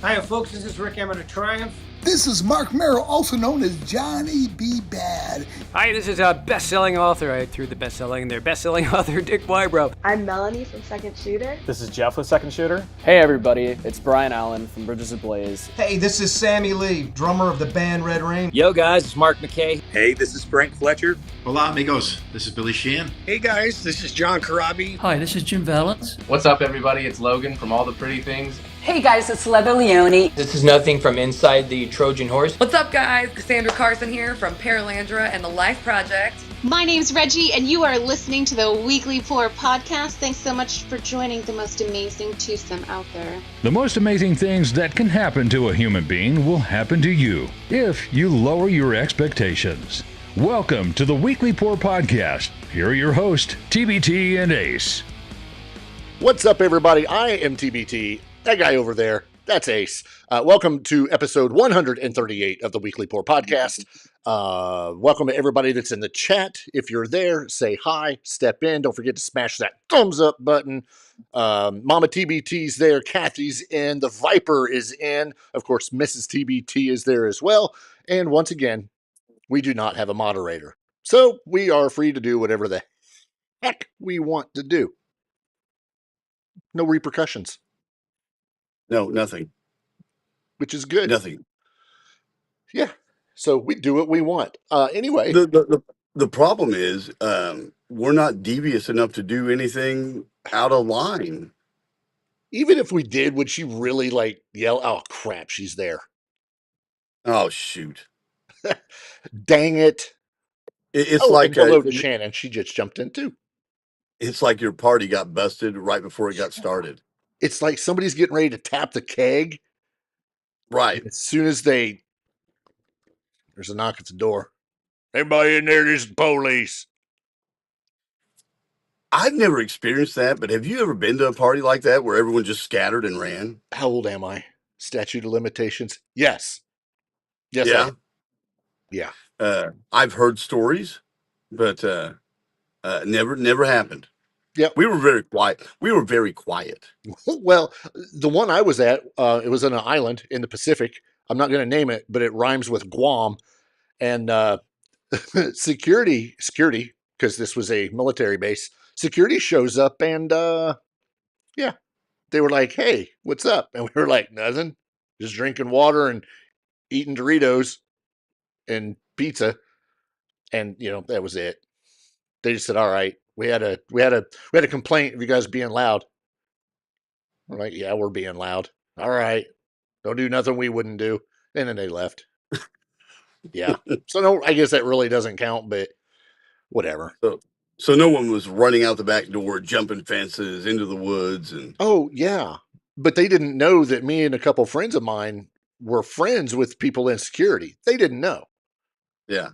Hiya, folks. This is Rick Emmett of Triumph. This is Mark Merrill, also known as Johnny B. Bad. Hi, this is a best-selling author. I threw the best-selling in there. Best-selling author Dick Wybrow. I'm Melanie from Second Shooter. This is Jeff with Second Shooter. Hey everybody, it's Brian Allen from Bridges Ablaze. Hey, this is Sammy Lee, drummer of the band Red Rain. Yo guys, it's Mark McKay. Hey, this is Frank Fletcher. Hola amigos, this is Billy Sheehan. Hey guys, this is John Karabi. Hi, this is Jim Valance. What's up everybody, it's Logan from All the Pretty Things. Hey guys, it's Leather Leone. This is Nothing from Inside the Trojan Horse. What's up guys, Cassandra Carson here from Paralandra and the Life Project. My name's Reggie and you are listening to the Weekly Pour podcast. Thanks so much for joining the most amazing twosome out there. The most amazing things that can happen to a human being will happen to you if you lower your expectations. Welcome to the Weekly Pour podcast. Here are your hosts, TBT and Ace. What's up, everybody? I am TBT. That guy over there, that's Ace. Welcome to episode 138 of the Weekly Pour podcast. Welcome to everybody that's in the chat. If you're there, say hi, step in. Don't forget to smash that thumbs up button. Mama TBT's there. Kathy's in. The Viper is in. Of course, Mrs. TBT is there as well. And once again, we do not have a moderator. So we are free to do whatever the heck we want to do. No repercussions. No, nothing. Which is good. Nothing. Yeah. So we do what we want. Anyway. The problem is we're not devious enough to do anything out of line. Even if we did, would she really yell, oh crap, she's there? Oh shoot. Dang it. It's like hello to Shannon. She just jumped in too. It's like your party got busted right before it got started. It's like somebody's getting ready to tap the keg. Right. As soon as there's a knock at the door. Everybody in there, this is the police. I've never experienced that, but have you ever been to a party like that where everyone just scattered and ran? How old am I? Statute of limitations? Yes. Yes. Yeah. Yeah. I've heard stories, but never happened. Yeah, we were very quiet. Well, the one I was at, it was on an island in the Pacific. I'm not going to name it, but it rhymes with Guam. And security, because this was a military base, security shows up and, they were like, hey, what's up? And we were like, nothing, just drinking water and eating Doritos and pizza. And, that was it. They just said, all right. We had a complaint of you guys being loud. We're like, yeah, we're being loud. All right. Don't do nothing we wouldn't do. And then they left. Yeah. So no, I guess that really doesn't count, but whatever. So no one was running out the back door, jumping fences into the woods and oh yeah. But they didn't know that me and a couple friends of mine were friends with people in security. They didn't know. Yeah.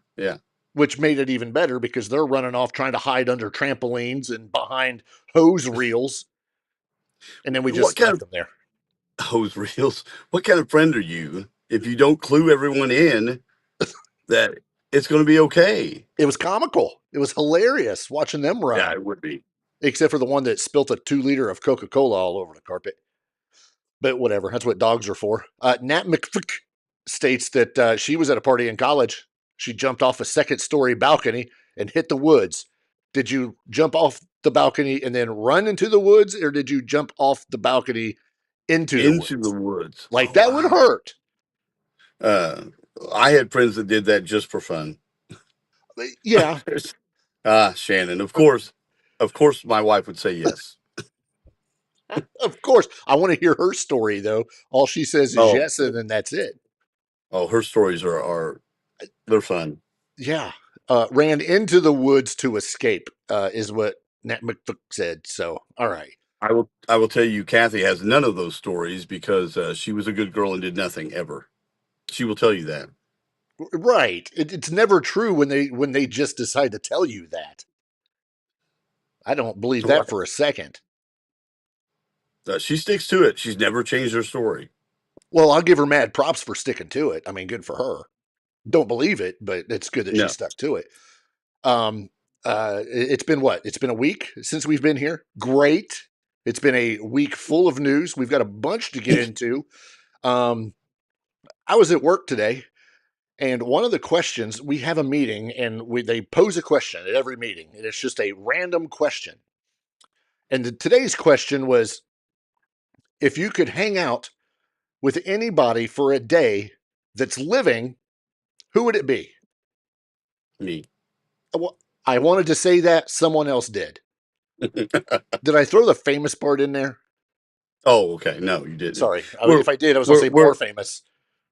Which made it even better because they're running off trying to hide under trampolines and behind hose reels. And then we just left them there. Hose reels? What kind of friend are you if you don't clue everyone in that it's going to be okay? It was comical. It was hilarious watching them run. Yeah, it would be. Except for the one that spilt a 2-liter of Coca-Cola all over the carpet. But whatever. That's what dogs are for. Nat McFick states that she was at a party in college. She jumped off a second-story balcony and hit the woods. Did you jump off the balcony and then run into the woods, or did you jump off the balcony into the woods? Like, that would hurt. I had friends that did that just for fun. Yeah. Shannon, of course, my wife would say yes. Of course. I want to hear her story, though. All she says is yes, and then that's it. Oh, her stories are they're fun. Yeah. Ran into the woods to escape, is what Nat McFook said. So, all right. I will tell you, Kathy has none of those stories because she was a good girl and did nothing ever. She will tell you that. Right. It's never true when they just decide to tell you that. I don't believe that for a second. She sticks to it. She's never changed her story. Well, I'll give her mad props for sticking to it. I mean, good for her. Don't believe it, but it's good that she stuck to it. It's been what? It's been a week since we've been here. Great. It's been a week full of news. We've got a bunch to get into. I was at work today, and one of the questions, we have a meeting, and they pose a question at every meeting, and it's just a random question. And today's question was, if you could hang out with anybody for a day that's living, who would it be? Me. Well, I wanted to say that, someone else did. Did I throw the famous part in there? Oh, okay. No, you didn't. Sorry. If I did, I was going to say more famous.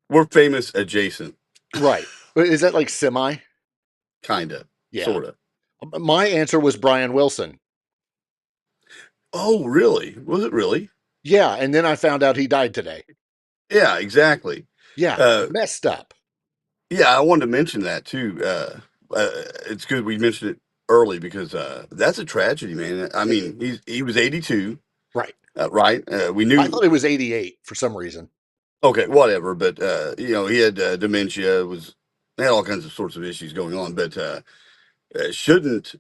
We're famous adjacent. Right. Is that like semi? Kinda. Yeah. Sorta. My answer was Brian Wilson. Oh, really? Was it really? Yeah, and then I found out he died today. Yeah, exactly. Yeah, messed up. Yeah, I wanted to mention that too. It's good we mentioned it early because that's a tragedy, man. I mean, he was 82. Right. Right. We knew. I thought it was 88 for some reason. Okay, whatever. But he had dementia. Had all kinds of sorts of issues going on. But shouldn't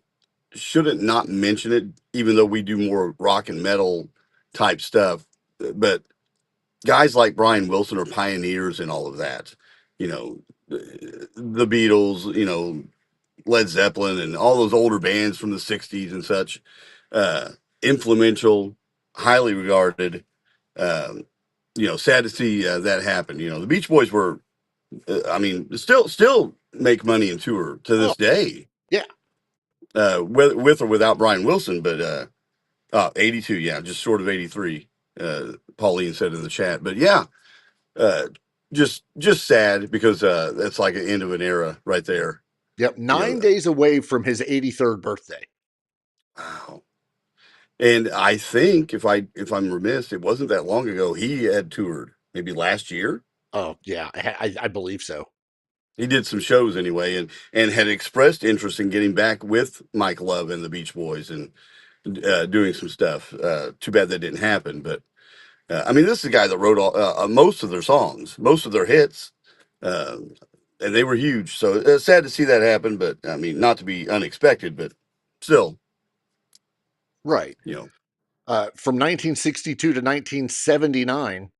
not mention it, even though we do more rock and metal type stuff. But guys like Brian Wilson are pioneers in all of that. The Beatles, Led Zeppelin, and all those older bands from the '60s and such. Influential, highly regarded. Sad to see that happen. The Beach Boys were, still make money and tour to this day. Yeah. With or without Brian Wilson, but 82, yeah, just short of 83. Pauline said in the chat, but yeah, just sad because that's like an end of an era right there. Yep, 9 days away from his 83rd birthday. Wow. And I think if I'm remiss, it wasn't that long ago he had toured, maybe last year. Oh yeah, I believe so. He did some shows anyway, and had expressed interest in getting back with Mike Love and the Beach Boys and doing some stuff. Too bad that didn't happen, but this is a guy that wrote most of their songs, most of their hits, and they were huge. So it's sad to see that happen, but not to be unexpected, but still. Right. From 1962 to 1979,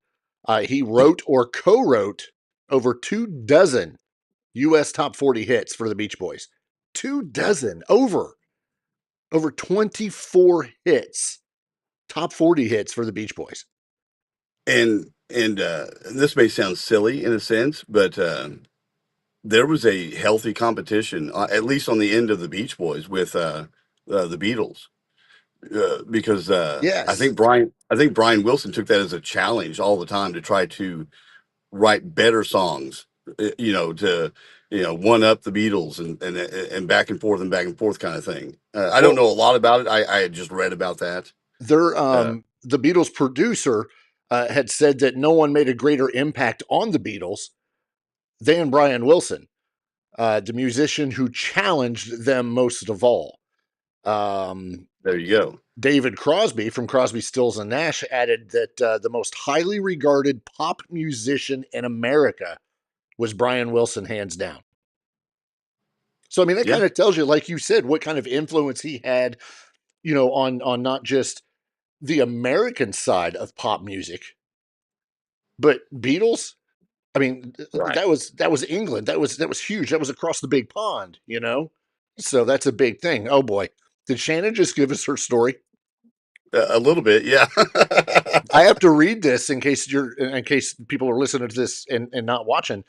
he wrote or co-wrote over 24 U.S. top 40 hits for the Beach Boys. 24, over 24 hits, top 40 hits for the Beach Boys. And this may sound silly in a sense, but there was a healthy competition, at least on the end of the Beach Boys, with the Beatles. Because yes. I think Brian Wilson took that as a challenge all the time to try to write better songs, to one up the Beatles and back and forth kind of thing. I don't know a lot about it. I had just read about that. The Beatles producer had said that no one made a greater impact on the Beatles than Brian Wilson, the musician who challenged them most of all. There you go. David Crosby from Crosby, Stills and Nash added that the most highly regarded pop musician in America was Brian Wilson, hands down. So, that kind of tells you, like you said, what kind of influence he had, on not just the American side of pop music, but Beatles. Right. that was England. That was huge. That was across the big pond, So that's a big thing. Oh boy. Did Shannon just give us her story? A little bit, yeah. I have to read this in case people are listening to this and not watching.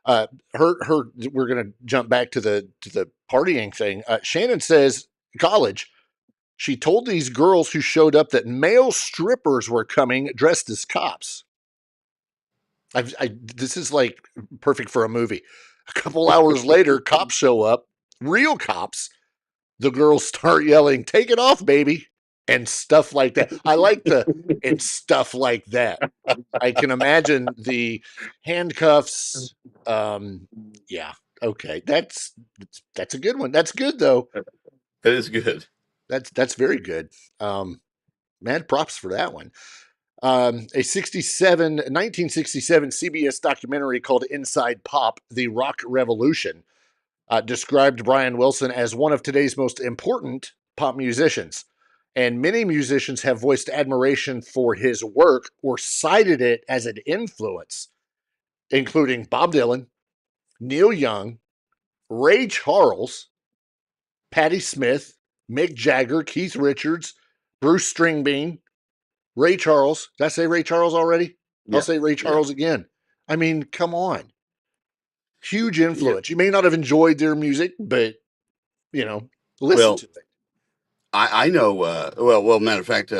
We're gonna jump back to the partying thing. Shannon says college. She told these girls who showed up that male strippers were coming dressed as cops. This is like perfect for a movie. A couple hours later, cops show up, real cops. The girls start yelling, "Take it off, baby," and stuff like that. I like and stuff like that. I can imagine the handcuffs. Yeah. Okay. That's a good one. That's good though. That is good. That's very good. Mad props for that one. A 1967 CBS documentary called Inside Pop, The Rock Revolution, described Brian Wilson as one of today's most important pop musicians. and many musicians have voiced admiration for his work or cited it as an influence, including Bob Dylan, Neil Young, Ray Charles, Patti Smith, Mick Jagger, Keith Richards, Bruce Stringbean, Ray Charles. Did I say Ray Charles already? I'll say Ray Charles again. I mean, come on. Huge influence. You may not have enjoyed their music, but, listen to it. I know. Well. Matter of fact,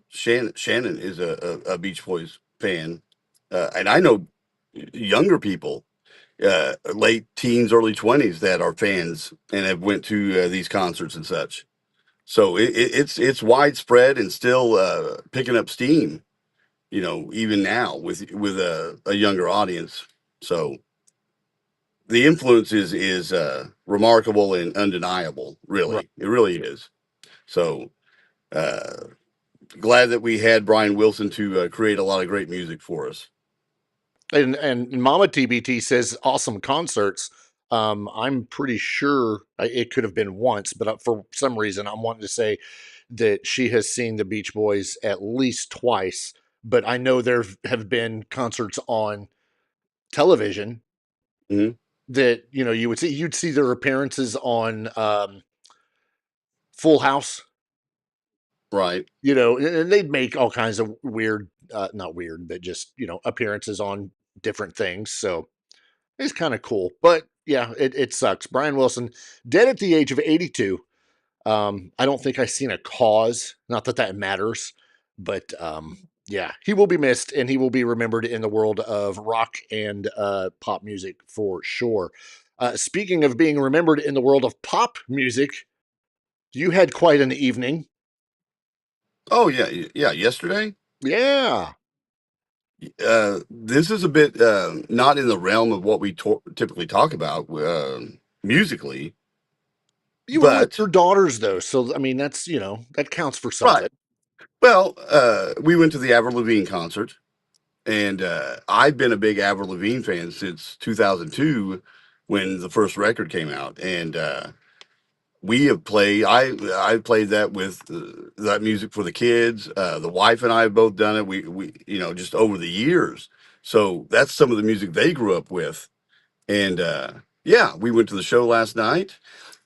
Shannon is a Beach Boys fan, and I know younger people, late teens, early 20s, that are fans and have went to these concerts and such. So it's widespread and still picking up steam. Even now with a younger audience. So the influence is remarkable and undeniable. Really, right. It really is. So glad that we had Brian Wilson to create a lot of great music for us. And Mama TBT says awesome concerts. I'm pretty sure it could have been once, but for some reason I'm wanting to say that she has seen the Beach Boys at least twice. But I know there have been concerts on television that you'd see their appearances on Full House. Right. And they'd make all kinds of weird, not weird, but just, appearances on different things. So it's kind of cool. But yeah, it sucks. Brian Wilson, dead at the age of 82. I don't think I've seen a cause. Not that that matters. But yeah, he will be missed and he will be remembered in the world of rock and pop music for sure. Speaking of being remembered in the world of pop music, you had quite an evening. Oh, yeah. Yesterday? Yeah. This is a bit not in the realm of what we typically talk about musically. You were with your daughters, though. So, I mean, that's, that counts for something. Right. Well, we went to the Avril Lavigne concert, and I've been a big Avril Lavigne fan since 2002 when the first record came out. And we have played. I played that with that music for the kids. The wife and I have both done it. We just over the years. So that's some of the music they grew up with. And yeah, we went to the show last night.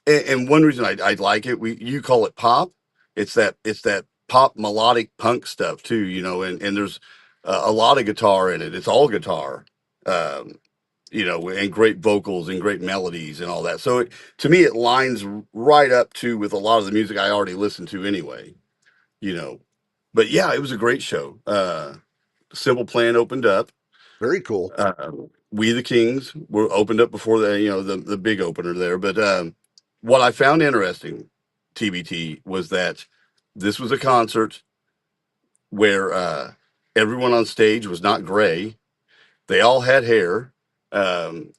And one reason I like it, you call it pop. It's that pop melodic punk stuff too. And there's a lot of guitar in it. It's all guitar. And great vocals and great melodies and all that. So to me, it lines right up with a lot of the music I already listened to anyway, But yeah, it was a great show. Simple Plan opened up. Very cool. We the Kings were opened up before the big opener there. But what I found interesting, TBT, was that this was a concert where everyone on stage was not gray. They all had hair. And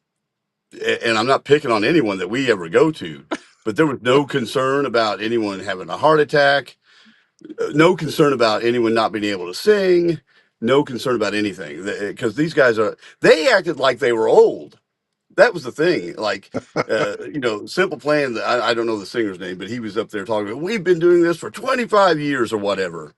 I'm not picking on anyone that we ever go to, but there was no concern about anyone having a heart attack, no concern about anyone not being able to sing, no concern about anything. Because these guys they acted like they were old. That was the thing. Like, Simple Plan, I don't know the singer's name, but he was up there talking about, we've been doing this for 25 years or whatever.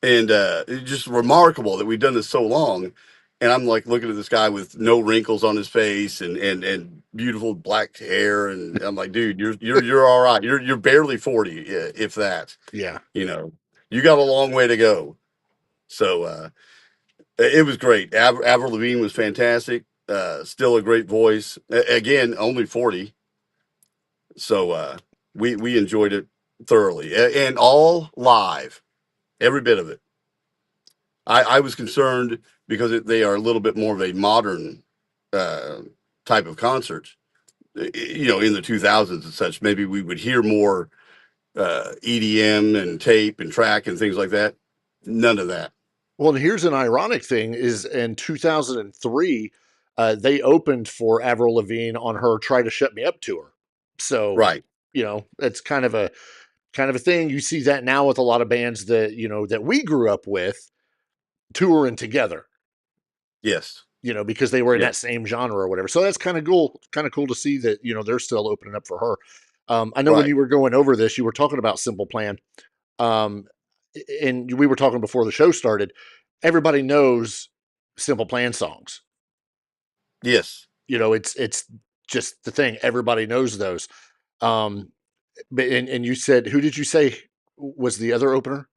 And it's just remarkable that we've done this so long. And I'm like looking at this guy with no wrinkles on his face and beautiful black hair, and I'm like, dude, you're all right. You're barely 40, if that. Yeah. You got a long way to go. So it was great. Avril Lavigne was fantastic. Still a great voice. Again, only 40. So we enjoyed it thoroughly and all live, every bit of it. I was concerned because they are a little bit more of a modern type of concert, in the 2000s and such. Maybe we would hear more EDM and tape and track and things like that. None of that. Well, here's an ironic thing is in 2003, they opened for Avril Lavigne on her Try to Shut Me Up tour. So, right. It's kind of a thing. You see that now with a lot of bands that, that we grew up with touring together. Yes. Because they were in that same genre or whatever. So that's kind of cool to see that, they're still opening up for her. I know when you were going over this, you were talking about Simple Plan. and we were talking before the show started. Everybody knows Simple Plan songs. Yes. It's just the thing. Everybody knows those. But and you said, who did you say was the other opener?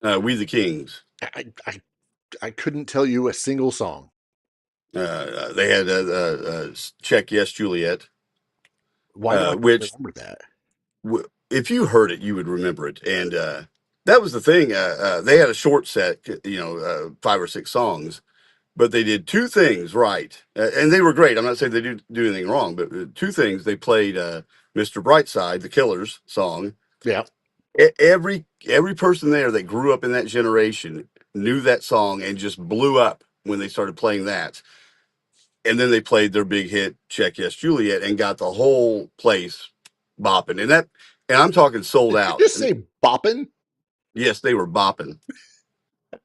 We the Kings. I couldn't tell you a single song. They had Check Yes Juliet. Why do I which remember that? If you heard it, you would remember it. And that was the thing. They had a short set, 5 or 6 songs, but they did 2 things right, and they were great. I'm not saying they do anything wrong, but 2 things. They played Mr. Brightside, the Killers song. Yeah. Every person there that grew up in that generation knew that song and just blew up when they started playing that. And then they played their big hit, Check Yes Juliet, and got the whole place bopping. And I'm talking sold out. Did you say bopping? Yes, they were bopping.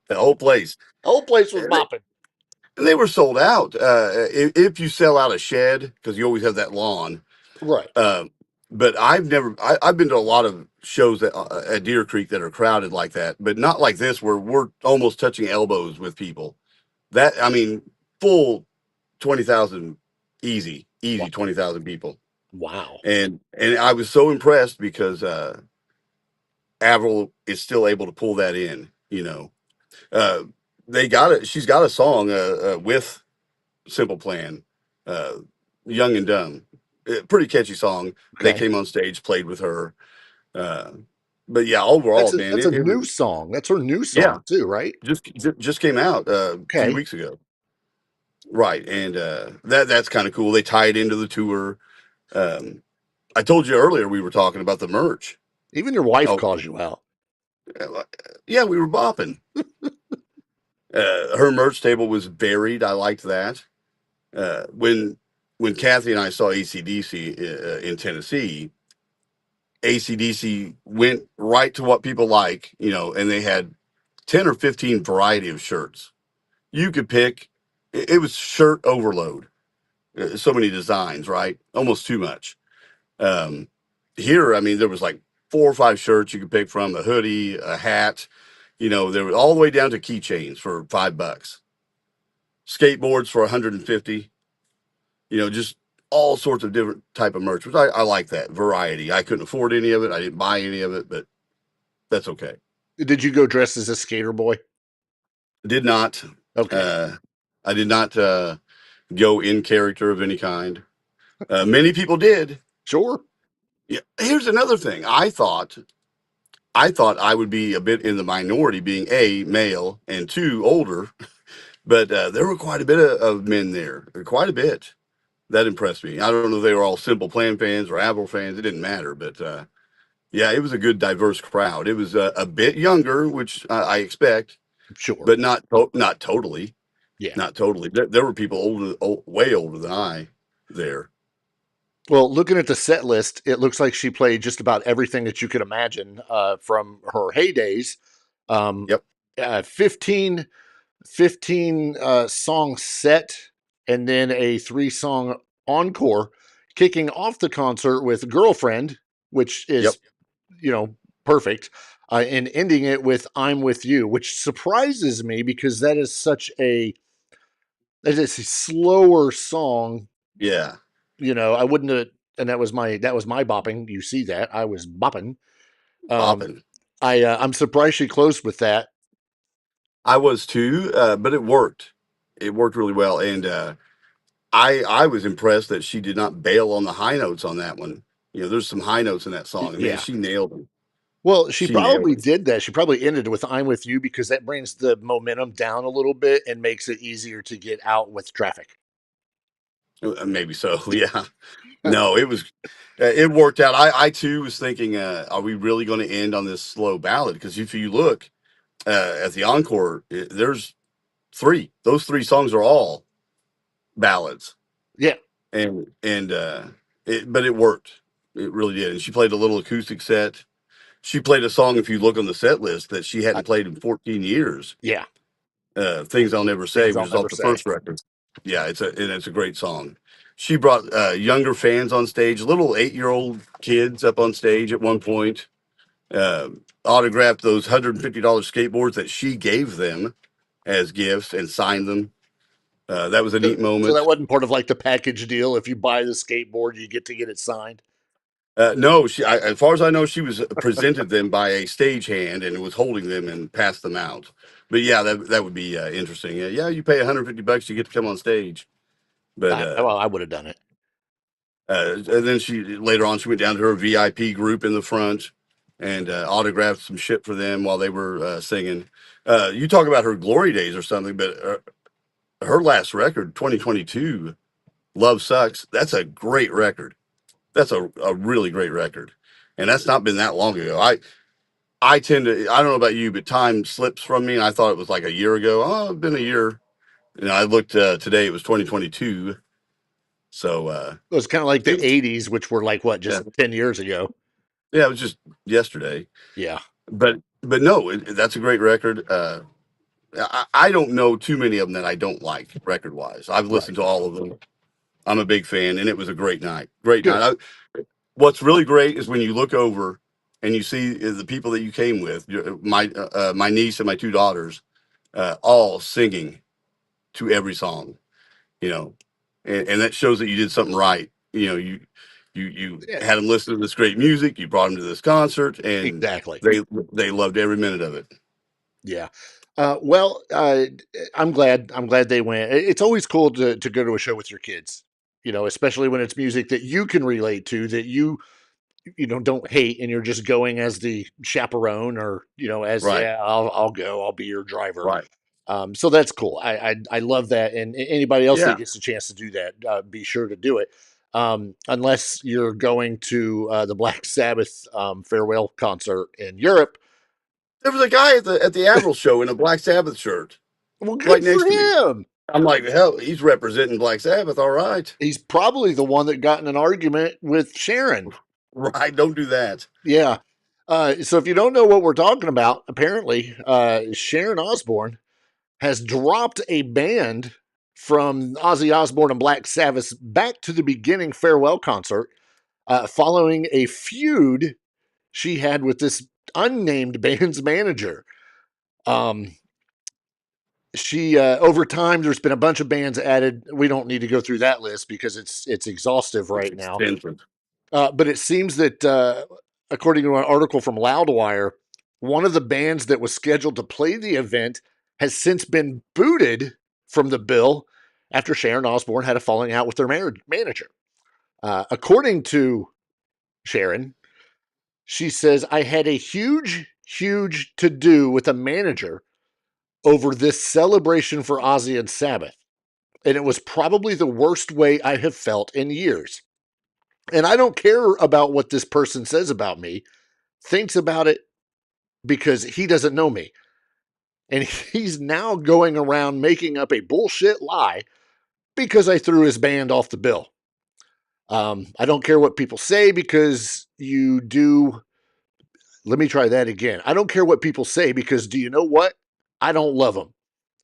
The whole place. The whole place was bopping. And they were sold out. If you sell out a shed, because you always have that lawn. Right. But I've been to a lot of shows at Deer Creek that are crowded like that, but not like this where we're almost touching elbows with people. Full 20,000 easy, wow. 20,000 people. Wow. And I was so impressed because Avril is still able to pull that in, she's got a song with Simple Plan, Young and Dumb. Pretty catchy song. Okay. They came on stage, played with her. But yeah, overall, that's a new song. That's her new song too, right? Just came out a few weeks ago. Right, and that's kind of cool. They tie it into the tour. I told you earlier we were talking about the merch. Even your wife calls you out. Yeah, we were bopping. Her merch table was varied. I liked that. When Kathy and I saw AC/DC in Tennessee, AC/DC went right to what people like, and they had 10 or 15 variety of shirts. You could pick. It was shirt overload. So many designs, right? Almost too much. Here, there was like 4 or 5 shirts you could pick from, a hoodie, a hat. There was all the way down to keychains for $5. Skateboards for 150. Just all sorts of different type of merch, which I like that variety. I couldn't afford any of it. I didn't buy any of it, but that's okay. Did you go dressed as a skater boy? Did not. Okay. I did not go in character of any kind. Many people did. Sure. Yeah. Here's another thing. I thought I would be a bit in the minority, being A, male, and 2, older. But there were quite a bit of men there. Quite a bit. That impressed me. I don't know if they were all Simple Plan fans or Avril fans. It didn't matter. But yeah, it was a good, diverse crowd. It was a bit younger, which I expect. Sure. But not totally. Yeah. Not totally. There were people way older than I there. Well, looking at the set list, it looks like she played just about everything that you could imagine from her heydays. Yep. 15 song set, and then a 3-song encore, kicking off the concert with Girlfriend, which is, perfect, and ending it with I'm With You, which surprises me because that is a slower song. Yeah. I wouldn't have, and that was my bopping. You see that I was bopping. Bopping. I'm surprised she closed with that. I was too, but it worked. It worked really well, and I was impressed that she did not bail on the high notes on that one. There's some high notes in that song. Man, she nailed them. Well, she probably did that. She probably ended with I'm With You because that brings the momentum down a little bit and makes it easier to get out with traffic. Maybe so. Yeah. No, it worked out. I too was thinking, are we really going to end on this slow ballad? Because if you look at the encore, there's 3. Those 3 songs are all ballads. Yeah. But it worked. It really did. And she played a little acoustic set. She played a song, if you look on the set list, that she hadn't played in 14 years. Yeah. Things I'll Never Say, which is off the first record. Yeah, it's a great song. She brought younger fans on stage, little 8-year-old kids up on stage at one point. autographed those $150 skateboards that she gave them as gifts and signed them. That was a neat So moment. that wasn't part of like the package deal. If you buy the skateboard, you get to get it signed. No, as far as I know, she was presented them by a stagehand and was holding them and passed them out. But yeah, that would be interesting. Yeah, you pay $150, you get to come on stage. But I would have done it. And then later on, she went down to her VIP group in the front and autographed some shit for them while they were singing. You talk about her glory days or something, but her last record, 2022, Love Sucks, that's a great record. That's a really great record. And that's not been that long ago. I tend to, I don't know about you, but time slips from me. And I thought it was like a year ago. Oh, it's been a year. I looked today, it was 2022. So it was kind of like the 80s, which were like what, just 10 years ago. Yeah, it was just yesterday. Yeah. But no, that's a great record. I don't know too many of them that I don't like record wise. I've listened to all of them. I'm a big fan, and it was a great night. Great night. What's really great is when you look over and you see the people that you came with, my niece and my two daughters, all singing to every song, and that shows that you did something right. You had them listen to this great music. You brought them to this concert, and exactly they loved every minute of it. Yeah. Well, I'm glad they went. It's always cool to go to a show with your kids, especially when it's music that you can relate to, that you don't hate, and you're just going as the chaperone, or as right. Yeah, I'll go, I'll be your driver. Right. So that's cool. I love that, and anybody else that gets a chance to do that, be sure to do it. Unless you're going to the Black Sabbath farewell concert in Europe. There was a guy at the Admiral show in a Black Sabbath shirt. Well, good for him. I'm like, hell, he's representing Black Sabbath. All right. He's probably the one that got in an argument with Sharon. Right. Don't do that. Yeah. So if you don't know what we're talking about, apparently Sharon Osbourne has dropped a band from Ozzy Osbourne and Black Sabbath's Back to the Beginning farewell concert following a feud she had with this unnamed band's manager. She over time, there's been a bunch of bands added. We don't need to go through that list because it's exhaustive right now. But it seems that according to an article from Loudwire, one of the bands that was scheduled to play the event has since been booted from the bill after Sharon Osbourne had a falling out with their manager. According to Sharon, she says, "I had a huge to-do with a manager over this celebration for Ozzy and Sabbath, and it was probably the worst way I have felt in years. And I don't care about what this person says about me, thinks about it, because he doesn't know me. And he's now going around making up a bullshit lie because I threw his band off the bill. I don't care what people say because you do." Let me try that again. I don't care what people say because, do you know what? I don't love them.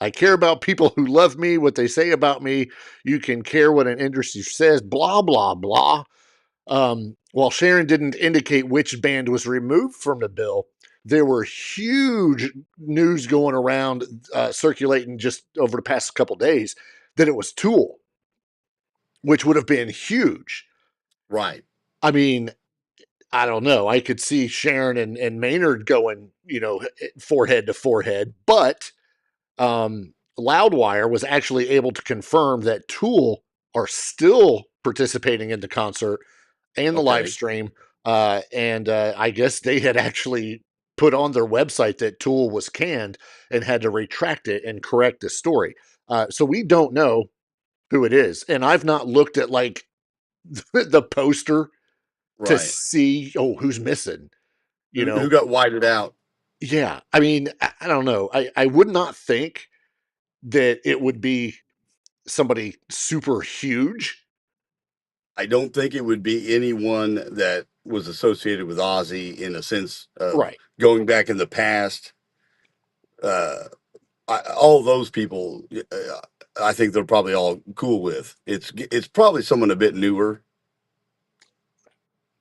I care about people who love me, what they say about me. You can care what an industry says, blah, blah, blah. While Sharon didn't indicate which band was removed from the bill, there were huge news going around, circulating just over the past couple days, that it was Tool, which would have been huge. Right. I mean, I don't know. I could see Sharon and Maynard going, forehead to forehead, but Loudwire was actually able to confirm that Tool are still participating in the concert and the live stream. And I guess they had actually put on their website that Tool was canned and had to retract it and correct the story. So we don't know who it is. And I've not looked at like the poster to see, who's missing, who got whited out. Yeah. I mean, I don't know. I would not think that it would be somebody super huge. I don't think it would be anyone that was associated with Ozzy in a sense of going back in the past. All those people, I think they're probably all cool with. It's probably someone a bit newer.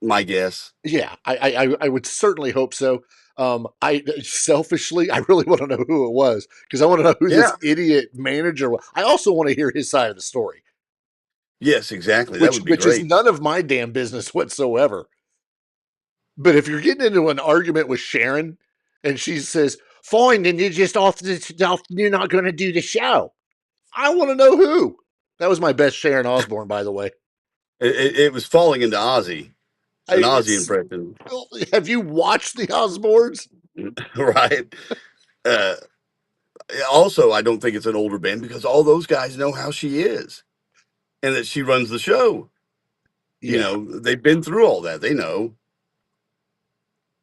my guess. Yeah, I would certainly hope so. I selfishly, I really want to know who it was because I want to know who this idiot manager was. I also want to hear his side of the story. Yes, exactly. That would be which is great. none of my damn business whatsoever. But if you're getting into an argument with Sharon and she says, fine, then you're just you're not going to do the show. I want to know who. That was my best Sharon Osbourne, by the way. It was falling into Ozzy. An Ozzy impression. Have you watched the Osbournes? Right. Also, I don't think it's an older band because all those guys know how she is and that she runs the show. Yeah. You know, they've been through all that. They know.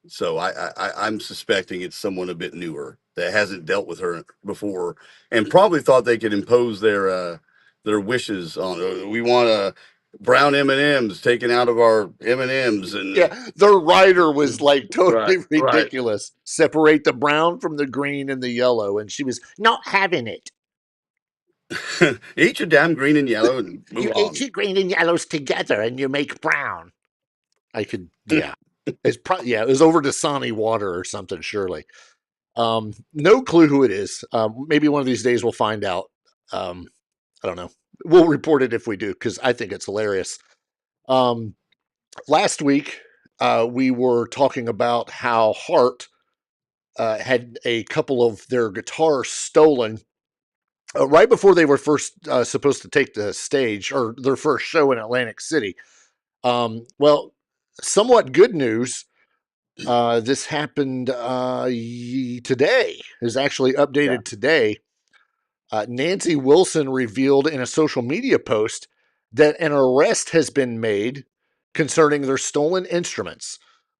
So I'm suspecting it's someone a bit newer that hasn't dealt with her before and probably thought they could impose their wishes on. We want brown M&Ms taken out of our M&Ms, and yeah, the writer was like totally right. ridiculous. Separate the brown from the green and the yellow, and she was not having it. Eat your damn green and yellow and move you on. eat your green and yellows together, and you make brown. I could, yeah. It's probably it was over Dasani water or something, surely. No clue who it is. Maybe one of these days we'll find out. I don't know. We'll report it if we do because I think it's hilarious. Last week we were talking about how Heart had a couple of their guitars stolen right before they were first supposed to take the stage or their first show in Atlantic City. Well, somewhat good news. This happened today. It was actually updated today. Nancy Wilson revealed in a social media post that an arrest has been made concerning their stolen instruments,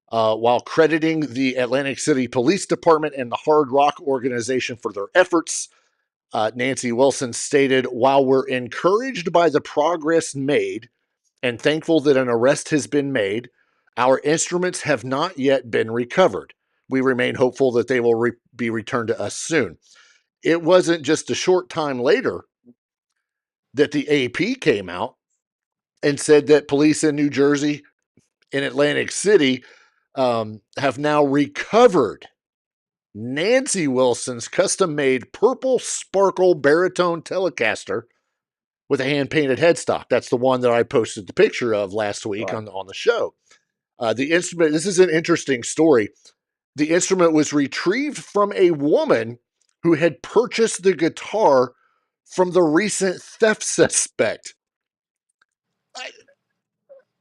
while crediting the Atlantic City Police Department and the Hard Rock organization for their efforts. Nancy Wilson stated, while we're encouraged by the progress made and thankful that an arrest has been made, our instruments have not yet been recovered. We remain hopeful that they will be returned to us soon. It wasn't just a short time later that the AP came out and said that police in New Jersey, in Atlantic City, have now recovered Nancy Wilson's custom-made purple sparkle baritone Telecaster with a hand-painted headstock. That's the one that I posted the picture of last week on the show. The instrument, this is an interesting story. The instrument was retrieved from a woman who had purchased the guitar from the recent theft suspect.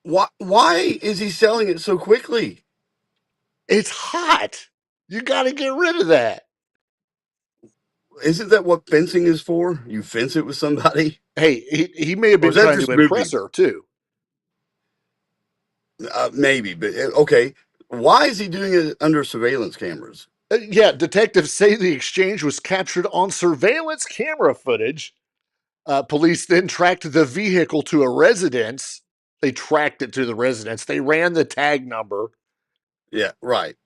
Why is he selling it so quickly? It's hot. You got to get rid of that. Isn't that what fencing is for? You fence it with somebody? Hey, he may have been trying to impress her, too. Maybe, but okay. Why is he doing it under surveillance cameras? Yeah, detectives say the exchange was captured on surveillance camera footage. Police then tracked the vehicle to a residence. They tracked it to the residence. They ran the tag number. Yeah, right.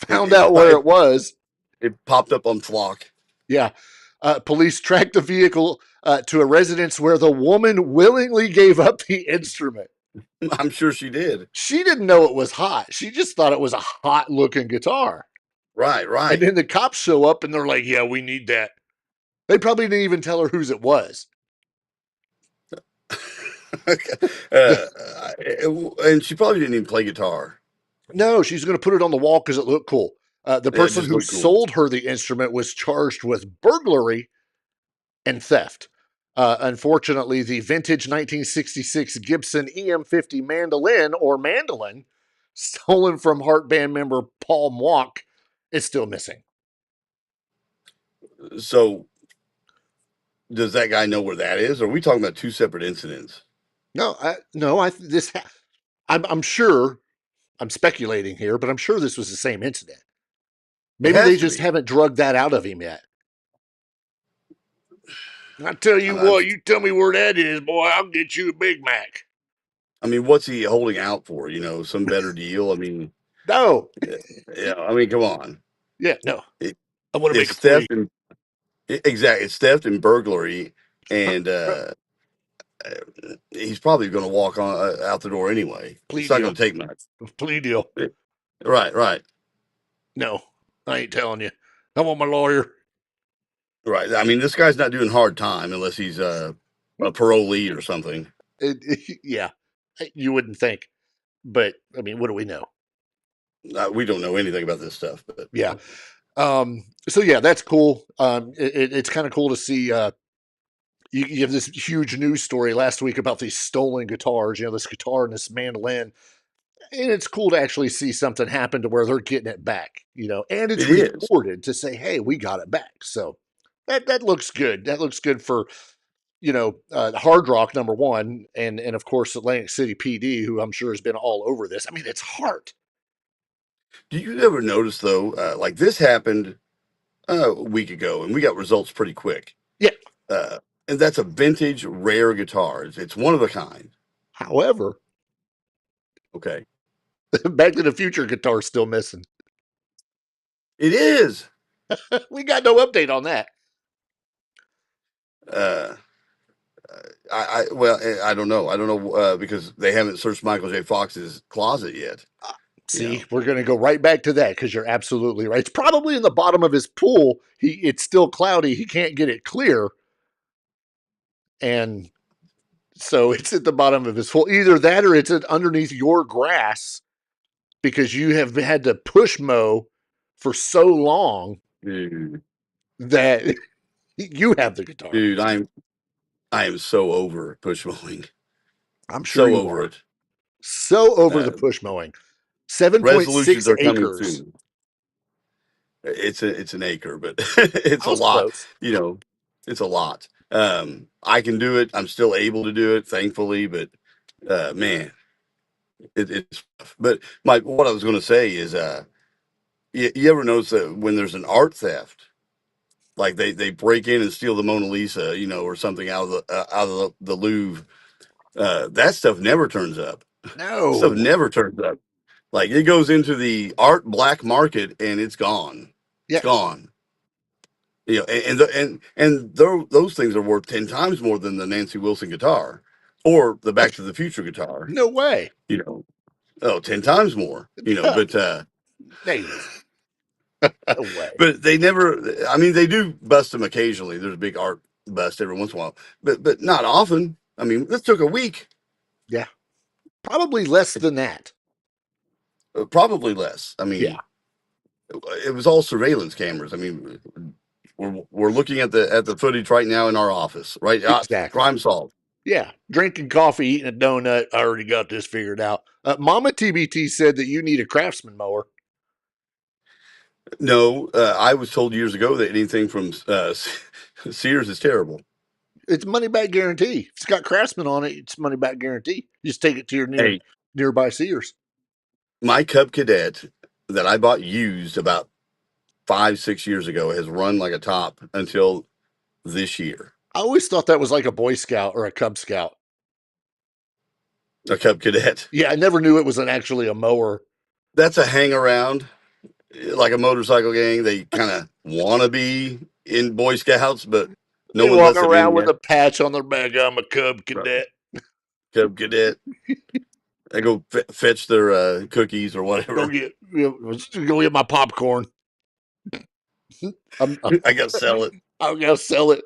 Found out where it was. It popped up on Flock. Yeah. Police tracked the vehicle to a residence where the woman willingly gave up the instrument. I'm sure she did. She didn't know it was hot. She just thought it was a hot-looking guitar. Right. And then the cops show up and they're like, yeah, we need that. They probably didn't even tell her whose it was. And she probably didn't even play guitar. No, she's going to put it on the wall because it looked cool. The person who sold her the instrument was charged with burglary and theft. Unfortunately, the vintage 1966 Gibson EM50 mandolin, stolen from Heart band member Paul Mock, is still missing. So, does that guy know where that is? Or are we talking about two separate incidents? No, I'm sure. I'm speculating here, but I'm sure this was the same incident. Maybe they just haven't drugged that out of him yet. I tell you what, you tell me where that is, boy, I'll get you a Big Mac. I mean, what's he holding out for? You know, some better deal? I mean, no. Yeah, I mean, come on. Yeah, no. I want to make it free. Exactly. It's theft and burglary. And he's probably going to walk on out the door anyway. Plea It's not deal. going to take much. Plea deal. Right. No, I ain't telling you. I want my lawyer. Right. I mean, this guy's not doing hard time unless he's a parolee or something. Yeah, you wouldn't think. But, I mean, what do we know? We don't know anything about this stuff. But yeah. So, yeah, that's cool. It's kind of cool to see you have this huge news story last week about these stolen guitars, this guitar and this mandolin. And it's cool to actually see something happen to where they're getting it back, and it's recorded to say, hey, we got it back. So that looks good. That looks good for, Hard Rock, number one, and of course, Atlantic City PD, who I'm sure has been all over this. I mean, it's hard. Do you ever notice, though, like this happened a week ago, and we got results pretty quick. Yeah. And that's a vintage, rare guitar. It's one of a kind. However, okay. Back to the Future guitar's still missing. It is. We got no update on that. I don't know. I don't know because they haven't searched Michael J. Fox's closet yet. See, we're going to go right back to that because you're absolutely right. It's probably in the bottom of his pool. It's still cloudy. He can't get it clear. And so it's at the bottom of his pool. Either that or it's underneath your grass because you have had to push mow for so long that you have the guitar. Dude, I am so over push mowing. I'm sure so over it. So over the push mowing. 7.6 acres. It's an acre, but it's a lot. Close. It's a lot. I can do it. I'm still able to do it, thankfully. But man, it's. But what I was going to say is, you ever notice that when there's an art theft, like they break in and steal the Mona Lisa, or something out of the Louvre, that stuff never turns up. No, stuff never turns up. Like it goes into the art black market and it's gone. Yeah. It's gone. And those things are worth 10 times more than the Nancy Wilson guitar or the Back to the Future guitar. No way. 10 times more. But negative. No way. But they never. I mean, they do bust them occasionally. There's a big art bust every once in a while, but not often. I mean, this took a week. Yeah, probably less than that. Probably less. I mean, it was all surveillance cameras. I mean, we're looking at the footage right now in our office. Right, exactly. Crime solved. Yeah, drinking coffee, eating a donut. I already got this figured out. Mama TBT said that you need a Craftsman mower. No, I was told years ago that anything from Sears is terrible. It's money back guarantee. If it's got Craftsman on it, it's money back guarantee. You just take it to your nearby Sears. My Cub Cadet that I bought used about 5-6 years ago has run like a top until this year. I always thought that was like a Boy Scout or a Cub Scout. A Cub Cadet. Yeah, I never knew it was actually a mower. That's a hang around, like a motorcycle gang. They kind of want to be in Boy Scouts, but no one walk around with a patch on their back. I'm a Cub Cadet. Cub Cadet. They go fetch their cookies or whatever. Go get my popcorn. I gotta sell it. I gotta sell it.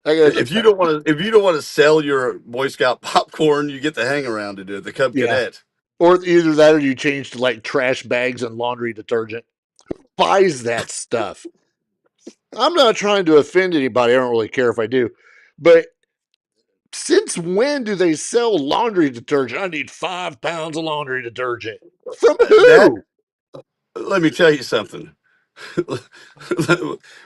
If you don't want to sell your Boy Scout popcorn, you get the hang around to do it. The Cub Cadet. Or either that or you change to like trash bags and laundry detergent. Who buys that stuff? I'm not trying to offend anybody. I don't really care if I do. But since when do they sell laundry detergent? I need 5 pounds of laundry detergent. From who? Let me tell you something.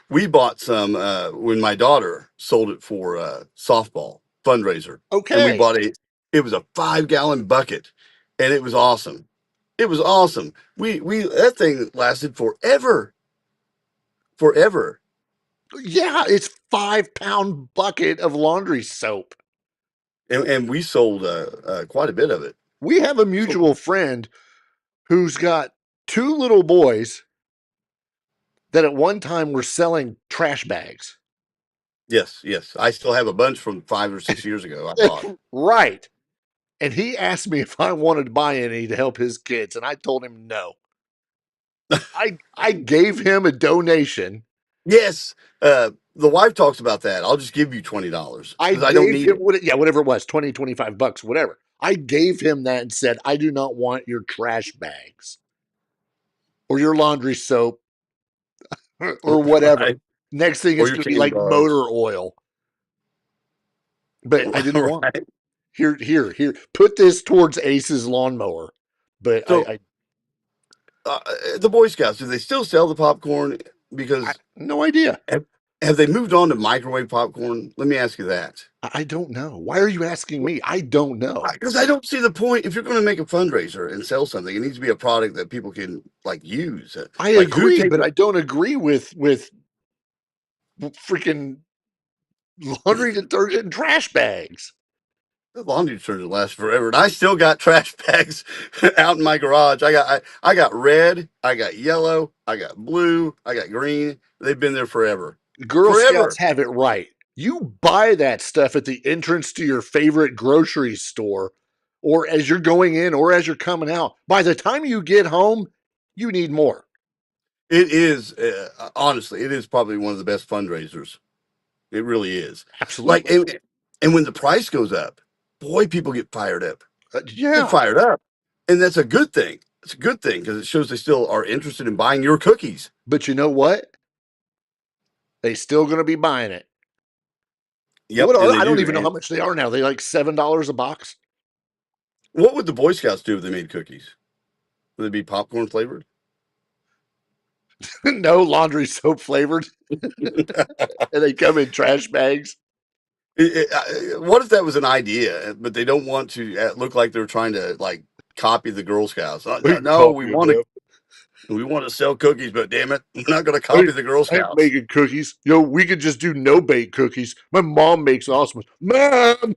We bought some when my daughter sold it for softball fundraiser. Okay. And we bought it was a 5-gallon bucket and it was awesome. It was awesome. We that thing lasted forever. Forever. Yeah, it's 5-pound bucket of laundry soap. And we sold quite a bit of it. We have a mutual friend who's got 2 little boys that at one time were selling trash bags. Yes, yes. I still have a bunch from 5 or 6 years ago I bought. Right. And he asked me if I wanted to buy any to help his kids, and I told him no. I gave him a donation. Yes. The wife talks about that. I'll just give you $20 I because I don't gave need him it. whatever it was, 20, 25 bucks, whatever. I gave him that and said, I do not want your trash bags or your laundry soap or whatever. Right. Next thing Or it's your going to be candy like bars. motor oil. But I didn't want it. Right. Here. Put this towards Ace's lawnmower. But So the Boy Scouts, do they still sell the popcorn? Because no idea. Have they moved on to microwave popcorn? Let me ask you that. I don't know. Why are you asking me? I don't know. Because I don't see the point. If you're going to make a fundraiser and sell something, it needs to be a product that people can use. I Like who agree, takes but I don't agree with freaking laundry detergent and trash bags. the laundry detergent lasts forever, and I still got trash bags out in my garage. I got red, I got yellow, I got blue, I got green. They've been there forever. Girl Forever. Scouts have it right. You buy that stuff at the entrance to your favorite grocery store, or as you're going in, or as you're coming out. By the time you get home, you need more. It is honestly, it is probably one of the best fundraisers. It really is. Absolutely. And when the price goes up, boy, people get fired up. Yeah. Get fired up, and that's a good thing. It's a good thing because it shows they still are interested in buying your cookies. But you know what? They still going to be buying it. Yep, What are, and they I don't do. even know how much they are now. They like $7 a box. What would the Boy Scouts do if they made cookies? Would they be popcorn flavored? No, laundry soap flavored. And they come in trash bags. What if that was an idea, but they don't want to look like they're trying to copy the Girl Scouts? No, we want to sell cookies, but damn it, we're not going to copy the Girl I ain't Scouts. making cookies. We could just do no bake cookies. My mom makes awesome ones. Mom,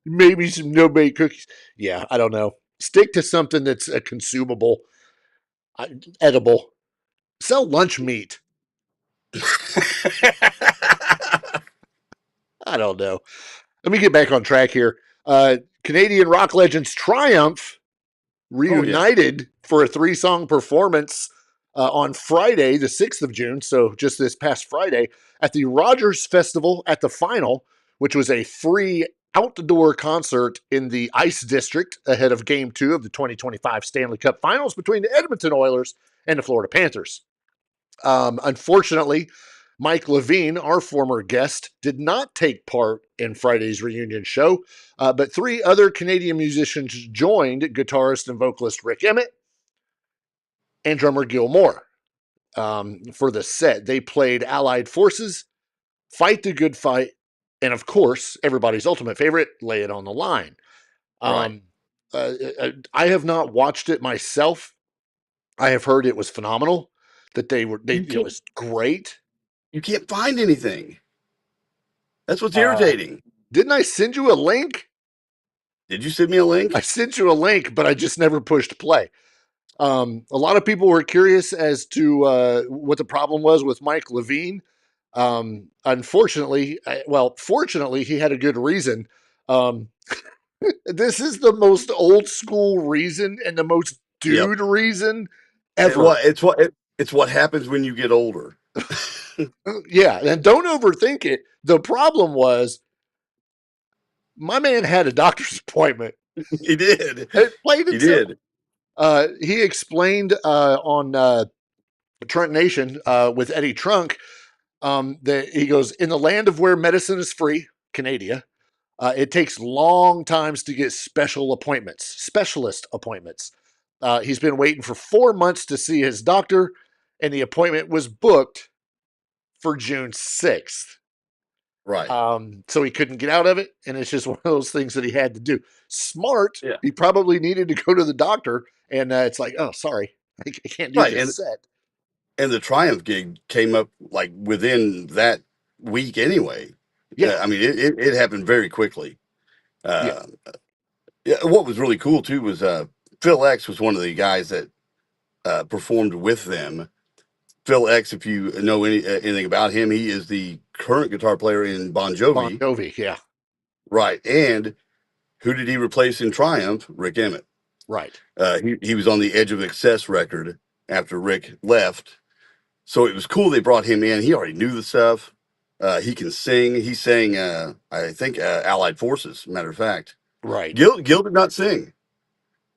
maybe some no bake cookies. Yeah, I don't know. Stick to something that's a consumable, edible. Sell lunch meat. I don't know. Let me get back on track here. Canadian rock legends Triumph reunited for a 3-song performance on Friday, the 6th of June, so just this past Friday, at the Rogers Festival at the Final, which was a free outdoor concert in the Ice District ahead of Game 2 of the 2025 Stanley Cup Finals between the Edmonton Oilers and the Florida Panthers. Unfortunately, Mike Levine, our former guest, did not take part in Friday's reunion show, but 3 other Canadian musicians joined guitarist and vocalist Rick Emmett and drummer Gil Moore for the set. They played Allied Forces, Fight the Good Fight, and of course, everybody's ultimate favorite, Lay It on the Line. Right. I have not watched it myself. I have heard it was phenomenal, that it was great. You can't find anything. That's what's irritating. Didn't I send you a link? Did you send me a link? I sent you a link, but I just never pushed play. A lot of people were curious as to what the problem was with Mike Levine. Fortunately, he had a good reason. This is the most old school reason and the most dude reason ever. It's what happens when you get older. Yeah, and don't overthink it. The problem was my man had a doctor's appointment. He did. It played He did. He explained on Trunk Nation with Eddie Trunk that he goes, in the land of where medicine is free, Canada, it takes long times to get specialist appointments. He's been waiting for 4 months to see his doctor, and the appointment was booked for June 6th. Right. So he couldn't get out of it, and it's just one of those things that he had to do. Smart. Yeah. He probably needed to go to the doctor, and it's like, oh, sorry, I can't do this set. And the Triumph gig came up within that week anyway. Yeah. I mean, it happened very quickly. Yeah, what was really cool too was Phil X was one of the guys that performed with them. Phil X, if you know anything about him, he is the current guitar player in Bon Bon Jovi. Jovi, yeah. Right. And who did he replace in Triumph? Rick Emmett. Right. He was on the Edge of Excess record after Rick left. So it was cool they brought him in. He already knew the stuff. He can sing. He sang, I think, Allied Forces, matter of fact. Right. Gil did not sing.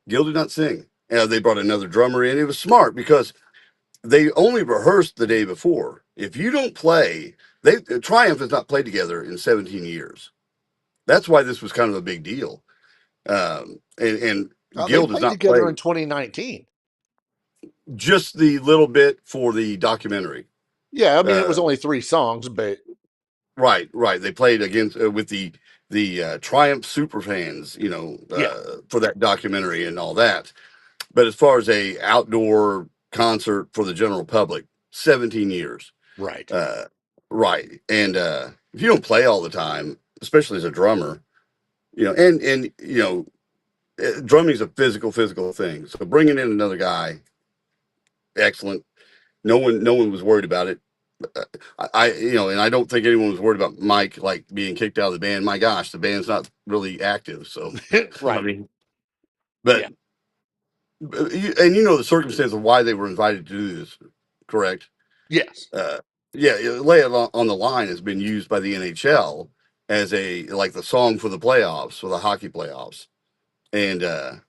Gil did not sing. They brought another drummer in. It was smart because they only rehearsed the day before. If you don't play, Triumph has not played together in 17 years. That's why this was kind of a big deal. And Gil does played not together play in 2019. just the little bit for the documentary. Yeah, I mean it was only 3 songs, but right. They played against with the Triumph superfans, for that documentary and all that. But as far as a outdoor concert for the general public, 17 years. Right. Right. And if you don't play all the time, especially as a drummer, and drumming is a physical thing. So bringing in another guy, excellent. No one was worried about it. And I don't think anyone was worried about Mike like being kicked out of the band. My gosh, the band's not really active. So right. I mean, but the circumstance of why they were invited to do this, correct? Yes. Lay It on the Line has been used by the NHL as the song for the playoffs, for the hockey playoffs. And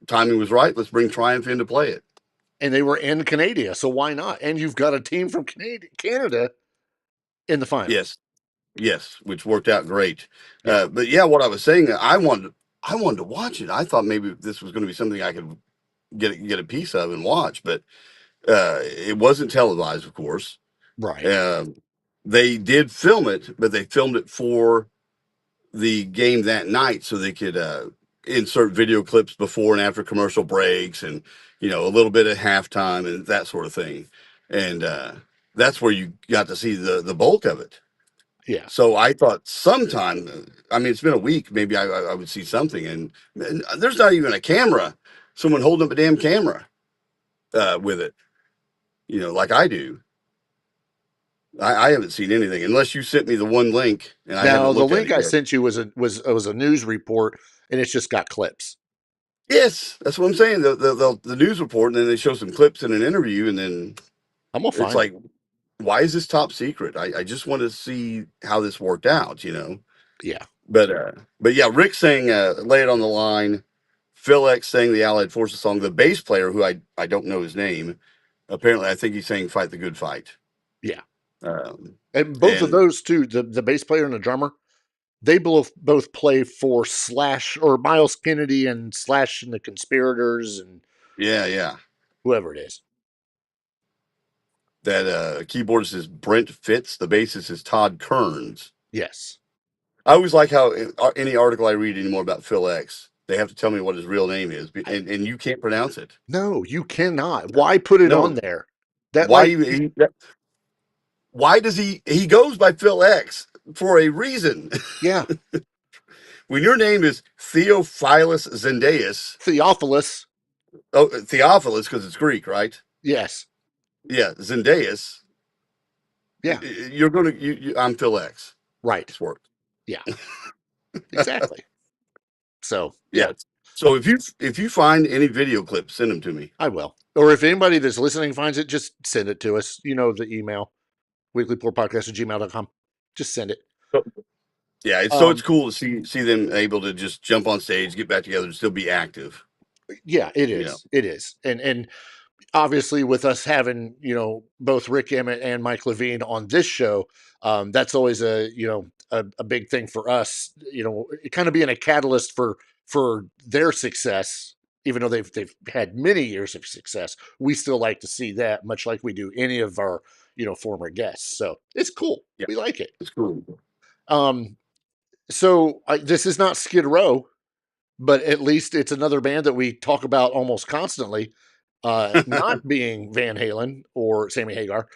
timing was right. Let's bring Triumph in to play it. And they were in Canada, so why not? And you've got a team from Canada in the finals. Yes, which worked out great. But yeah, what I was saying, I wanted to watch it. I thought maybe this was going to be something I could get a piece of and watch, but it wasn't televised, of course. Right. They did film it, but they filmed it for the game that night so they could insert video clips before and after commercial breaks and, a little bit at halftime and that sort of thing. And that's where you got to see the bulk of it. Yeah. So I thought sometime, I mean, it's been a week, maybe I would see something. And there's not even a camera, someone holding up a damn camera with it, like I do. I haven't seen anything unless you sent me the one link. And now the link I sent you was a news report, and it's just got clips. Yes, that's what I'm saying. The news report, and then they show some clips in an interview, and then it's like, why is this top secret? I just want to see how this worked out, Yeah. But yeah, Rick sang "Lay It on the Line." Phil X sang the Allied Forces song. The bass player, who I don't know his name, apparently I think he's saying "Fight the Good Fight." Yeah. And both of those two, the bass player and the drummer, they both play for Slash or Miles Kennedy and Slash and the Conspirators and whoever it is. That keyboardist is Brent Fitz. The bassist is Todd Kearns. Yes. I always like how any article I read anymore about Phil X, they have to tell me what his real name is, and you can't pronounce it. No, you cannot. Why put it on there? Why does he goes by Phil X for a reason? Yeah. When your name is Theophilus Zendeus. Theophilus. Oh, Theophilus, because it's Greek, right? Yes. Yeah, Zendeus. Yeah. You're going to, I'm Phil X. Right. It's worked. Yeah. Exactly. So, yeah. So if you find any video clips, send them to me. I will. Or if anybody that's listening finds it, just send it to us. You know the email, weeklypoorpodcast@gmail.com. Just send it. Yeah, it's cool to see them able to just jump on stage, get back together, and still be active. Yeah, it is. It is. And obviously with us having, both Rick Emmett and Mike Levine on this show, that's always a big thing for us, kind of being a catalyst for their success. Even though they've had many years of success, we still like to see that, much like we do any of our, former guests. So it's cool. Yeah. We like it. It's cool. So this is not Skid Row, but at least it's another band that we talk about almost constantly, not being Van Halen or Sammy Hagar.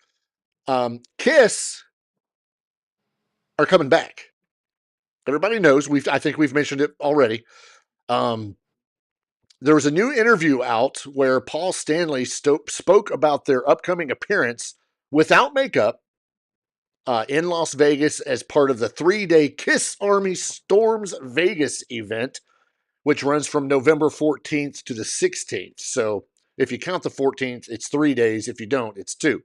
Kiss are coming back. Everybody knows, I think we've mentioned it already. There was a new interview out where Paul Stanley spoke about their upcoming appearance without makeup in Las Vegas as part of the 3-day Kiss Army Storms Vegas event, which runs from November 14th to the 16th. So if you count the 14th, it's 3 days. If you don't, it's 2.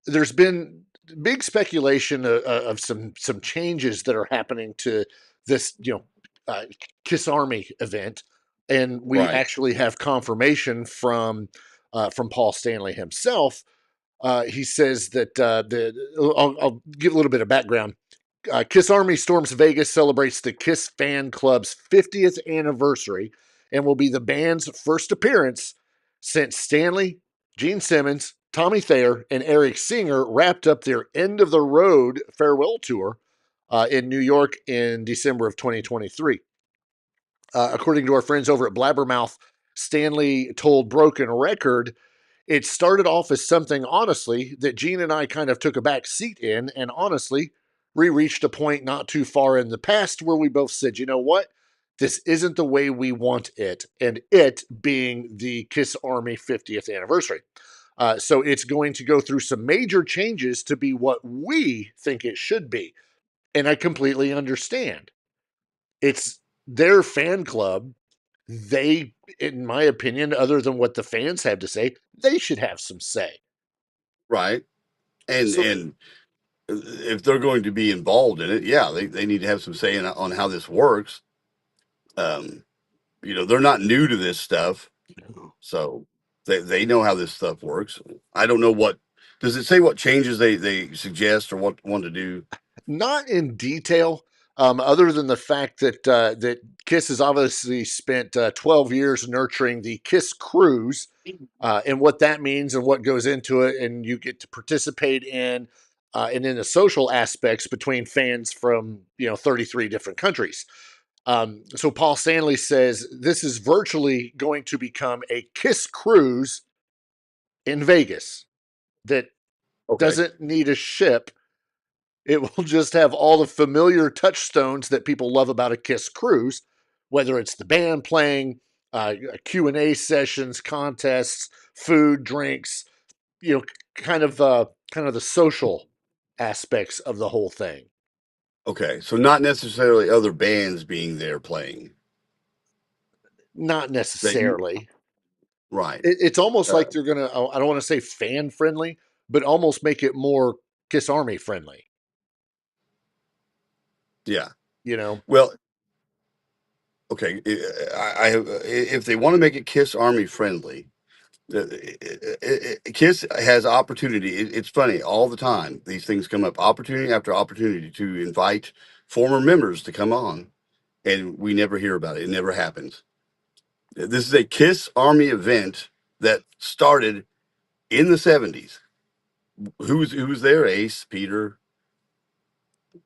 There's been big speculation of some changes that are happening to this, Kiss Army event, and we actually have confirmation from Paul Stanley himself. He says that I'll give a little bit of background. Kiss Army Storms Vegas celebrates the Kiss Fan Club's 50th anniversary and will be the band's first appearance since Stanley, Gene Simmons, Tommy Thayer, and Eric Singer wrapped up their end-of-the-road farewell tour in New York in December of 2023. According to our friends over at Blabbermouth, Stanley told Broken Record, it started off as something, honestly, that Gene and I kind of took a back seat in, and honestly, we reached a point not too far in the past where we both said, you know what? This isn't the way we want it, and it being the Kiss Army 50th anniversary. So it's going to go through some major changes to be what we think it should be. And I completely understand. It's their fan club. They, in my opinion, other than what the fans have to say, they should have some say. Right. And if they're going to be involved in it, yeah, they need to have some say on how this works. They're not new to this stuff, so they know how this stuff works. I don't know does it say what changes they suggest or what want to do? Not in detail, other than the fact that that Kiss has obviously spent 12 years nurturing the Kiss Cruise, and what that means and what goes into it, and you get to participate in, and in the social aspects between fans from 33 different countries. So Paul Stanley says this is virtually going to become a Kiss Cruise in Vegas that doesn't need a ship. It will just have all the familiar touchstones that people love about a Kiss Cruise, whether it's the band playing, Q&A sessions, contests, food, drinks, kind of the social aspects of the whole thing. Okay, so not necessarily other bands being there playing. Not necessarily. Right. It's almost like they're going to, I don't want to say fan friendly, but almost make it more Kiss Army friendly. Yeah. Well, okay. If they want to make it Kiss Army friendly, Kiss has opportunity. It's funny all the time. These things come up, opportunity after opportunity to invite former members to come on, and we never hear about it. It never happens. This is a Kiss Army event that started in the 70s. Who's there? Ace, Peter.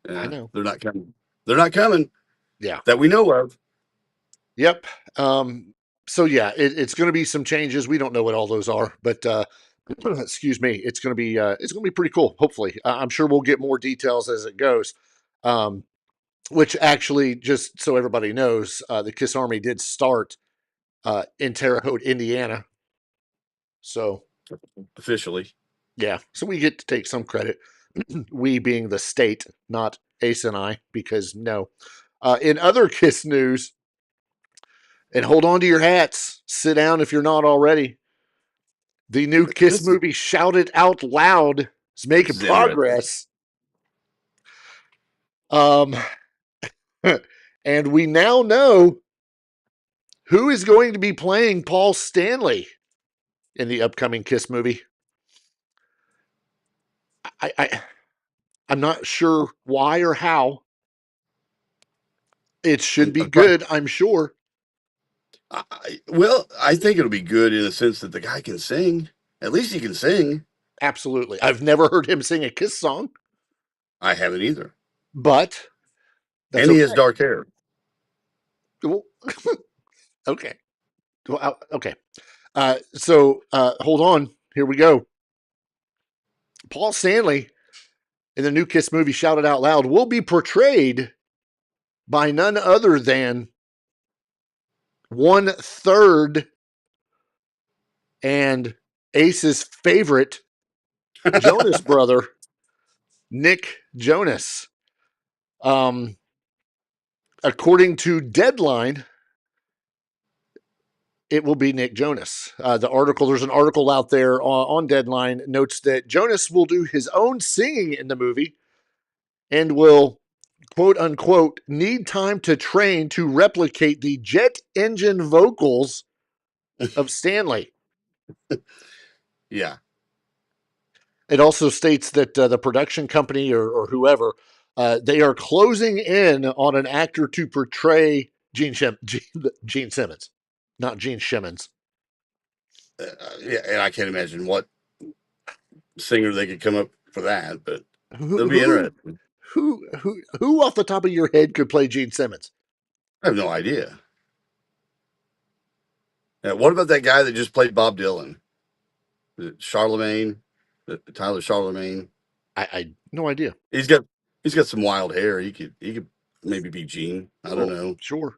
I know they're not coming. They're not coming. Yeah, that we know of. Yep. So yeah, it's going to be some changes. We don't know what all those are, but excuse me, it's going to be pretty cool. Hopefully, I'm sure we'll get more details as it goes. Which actually, just so everybody knows, the Kiss Army did start in Terre Haute, Indiana. So officially, yeah. So we get to take some credit. We being the state, not Ace and I, because no. In other Kiss news, and hold on to your hats. Sit down if you're not already. The new Kiss movie, Shout It Out Loud, is making progress. And we now know who is going to be playing Paul Stanley in the upcoming Kiss movie. I'm not sure why or how. It should be good, I'm sure. I think it'll be good in the sense that the guy can sing. At least he can sing. Absolutely. I've never heard him sing a Kiss song. I haven't either. But and he has dark hair. Okay. Okay. So hold on. Here we go. Paul Stanley in the new Kiss movie, Shout It Out Loud, will be portrayed by none other than 1/3 and Ace's favorite Jonas brother, Nick Jonas. According to Deadline, it will be Nick Jonas. There's an article out there on Deadline notes that Jonas will do his own singing in the movie and will, quote unquote, need time to train to replicate the jet engine vocals of Stanley. Yeah. It also states that the production company or whoever, they are closing in on an actor to portray Gene Simmons, not Gene Simmons. Yeah, and I can't imagine what singer they could come up for that, but it'll be interesting. Who off the top of your head could play Gene Simmons? I have no idea. What about that guy that just played Bob Dylan? Is it Charlemagne? Tyler Charlemagne? I no idea. He's got some wild hair. He could maybe be Gene. I don't know. Sure.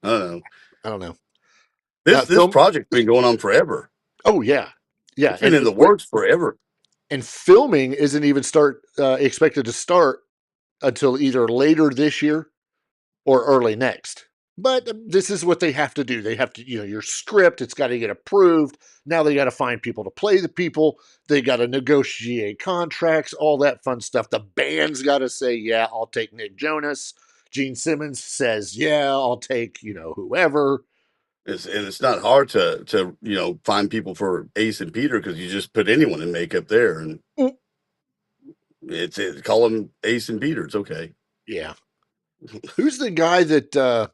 I don't know. This project's been going on forever. Oh yeah. Yeah. It's been in the works forever. And filming isn't even expected to start until either later this year or early next. But this is what they have to do. They have to, your script, it's got to get approved. Now they got to find people to play the people. They got to negotiate contracts, all that fun stuff. The band's got to say, yeah, I'll take Nick Jonas. Gene Simmons says, yeah, I'll take, whoever. It's not hard to find people for Ace and Peter because you just put anyone in makeup there and it's call them Ace and Peter. It's okay. Yeah. Who's the guy that?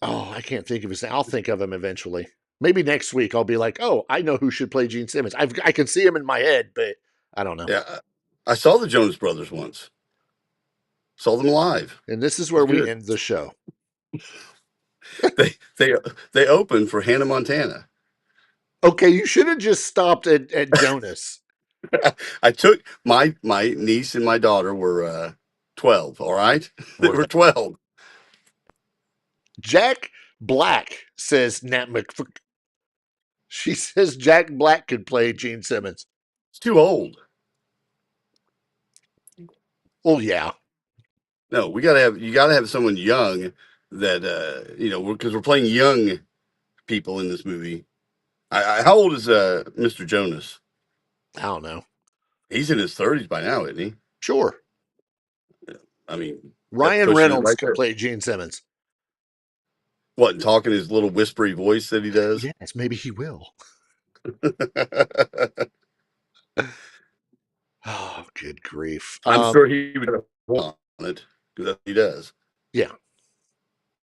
I can't think of his name. I'll think of him eventually. Maybe next week I'll be like, oh, I know who should play Gene Simmons. I can see him in my head, but I don't know. Yeah, I saw the Jonas Brothers once. Saw them live, and this is where we end the show. They opened for Hannah Montana. Okay, you should have just stopped at Jonas. I took my niece and my daughter were 12. All right, they were 12. Jack Black says Nat She says Jack Black could play Gene Simmons. It's too old. Oh yeah. No, you gotta have someone young that because we're playing young people in this movie. How old is Mr. Jonas? I don't know. He's in his 30s by now, isn't he? Sure. I mean, Ryan Reynolds can play Gene Simmons. What, talking his little whispery voice that he does? Yes, maybe he will. Oh, good grief. I'm sure he would want it because he does. Yeah.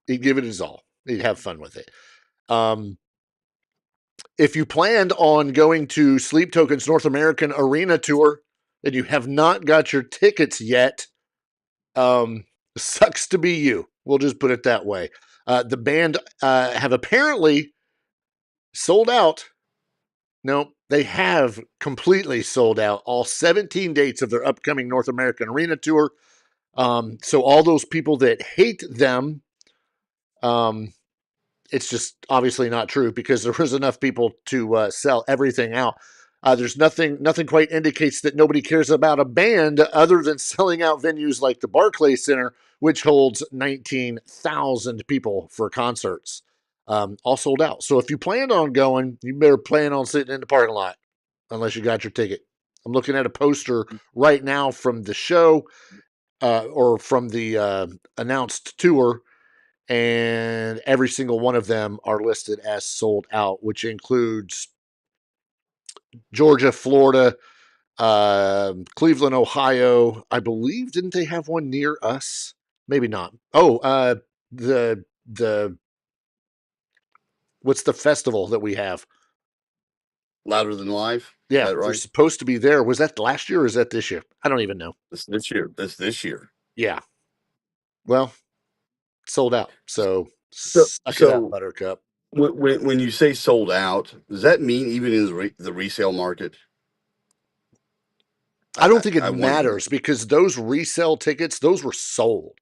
He'd give it his all. He'd have fun with it. If you planned on going to Sleep Token's North American Arena Tour and you have not got your tickets yet, sucks to be you. We'll just put it that way. The band have apparently sold out. No, they have completely sold out all 17 dates of their upcoming North American Arena Tour. So all those people that hate them, it's just obviously not true because there was enough people to sell everything out. There's nothing quite indicates that nobody cares about a band other than selling out venues like the Barclays Center, which holds 19,000 people for concerts, all sold out. So if you planned on going, you better plan on sitting in the parking lot unless you got your ticket. I'm looking at a poster right now from the show or from the announced tour, and every single one of them are listed as sold out, which includes Georgia, Florida, Cleveland, Ohio. I believe, didn't they have one near us? Maybe not. Oh, the what's the festival that we have? Louder Than Live? Yeah, right? They're supposed to be there. Was that last year or is that this year? I don't even know. That's this year. That's this year. Yeah. Well, sold out. So suck it up, Buttercup. When you say sold out, does that mean even in the resale market? I don't think it matters because those resale tickets, those were sold.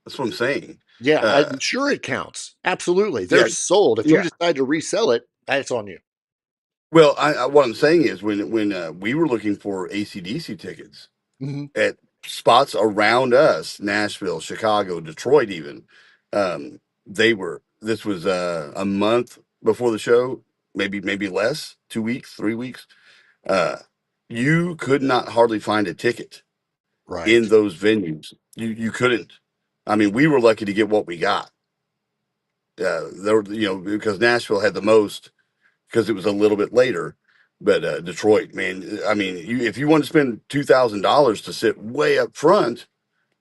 That's what I'm saying. Yeah, I'm sure it counts. Absolutely. They're sold. If you decide to resell it, that's on you. Well, what I'm saying is when we were looking for AC/DC tickets Mm-hmm. at spots around us, Nashville, Chicago, Detroit, even, this was a month before the show, maybe less, 2 weeks, 3 weeks. You could not hardly find a ticket Right. in those venues. You couldn't. I mean, we were lucky to get what we got. There, because Nashville had the most because it was a little bit later. But Detroit, man, I mean, if you want to spend $2,000 to sit way up front,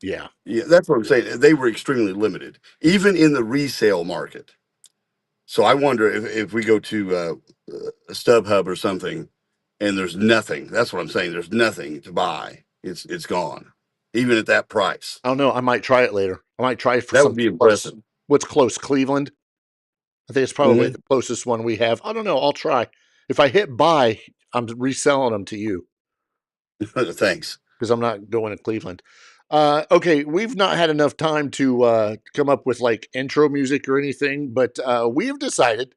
yeah, that's what I'm saying. They were extremely limited, even in the resale market. So I wonder if we go to a StubHub or something, and there's nothing. That's what I'm saying. There's nothing to buy. It's gone, even at that price. I don't know. I might try it later. I might try it for That would something be impressive. close. What's close? Cleveland. I think it's probably the closest one we have. I don't know. I'll try. If I hit buy, I'm reselling them to you. Thanks. Because I'm not going to Cleveland. Okay, we've not had enough time to come up with like intro music or anything, but we have decided,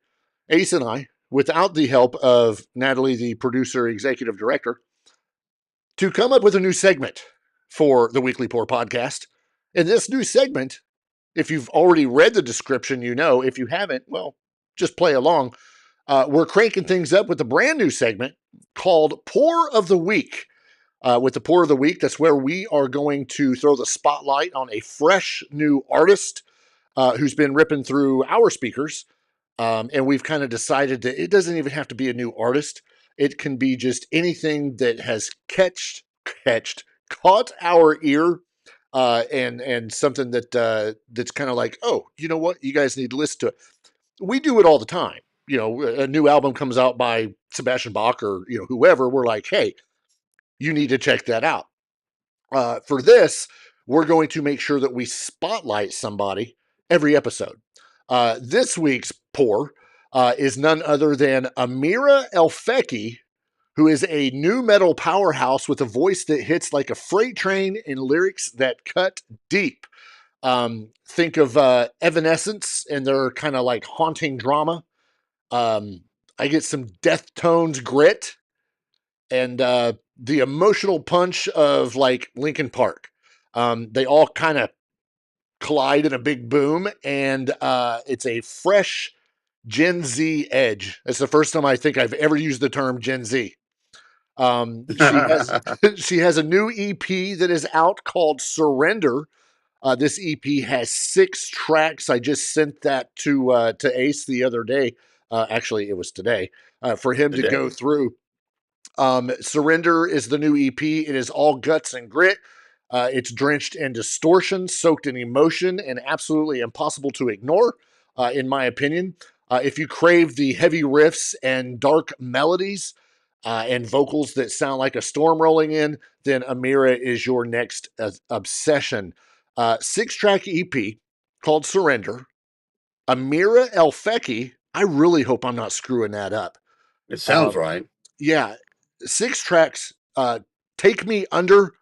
Ace and I, without the help of Natalie, the producer, executive director, to come up with a new segment for the Weekly Pour podcast. And this new segment, if you've already read the description, you know. If you haven't, well, just play along. We're cranking things up with a brand new segment called Pour of the Week. With the Pour of the Week, that's where we are going to throw the spotlight on a fresh new artist who's been ripping through our speakers. And we've kind of decided that it doesn't even have to be a new artist. It can be just anything that has caught our ear, and something that's kind of like, oh, you know what? You guys need to listen to it. We do it all the time. You know, a new album comes out by Sebastian Bach or, whoever. We're like, hey, you need to check that out. For this, we're going to make sure that we spotlight somebody every episode. This week's pour is none other than Amira Elfeky, who is a new metal powerhouse with a voice that hits like a freight train and lyrics that cut deep. Think of Evanescence and their kind of like haunting drama. I get some Deftones grit and the emotional punch of like Linkin Park. They all kind of collide in a big boom, and it's a fresh Gen Z edge. It's the first time I think I've ever used the term Gen Z. She has a new EP that is out called Surrender. This EP has 6 tracks. I just sent that to Ace the other day. Actually, it was today for him to go through. Surrender is the new EP. It is all guts and grit. It's drenched in distortion, soaked in emotion, and absolutely impossible to ignore, in my opinion. If you crave the heavy riffs and dark melodies and vocals that sound like a storm rolling in, then Amira is your next obsession. 6-track EP called Surrender. Amira Elfeky. I really hope I'm not screwing that up. It sounds right. Yeah. 6 tracks. Take Me Under.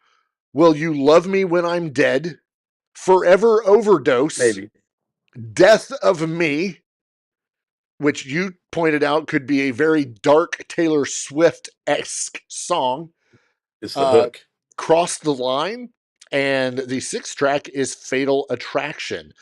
Will You Love Me When I'm Dead? Forever Overdose. Maybe. Death of Me, which you pointed out could be a very dark Taylor Swift-esque song. It's the hook. Cross the Line. And the 6th track is Fatal Attraction.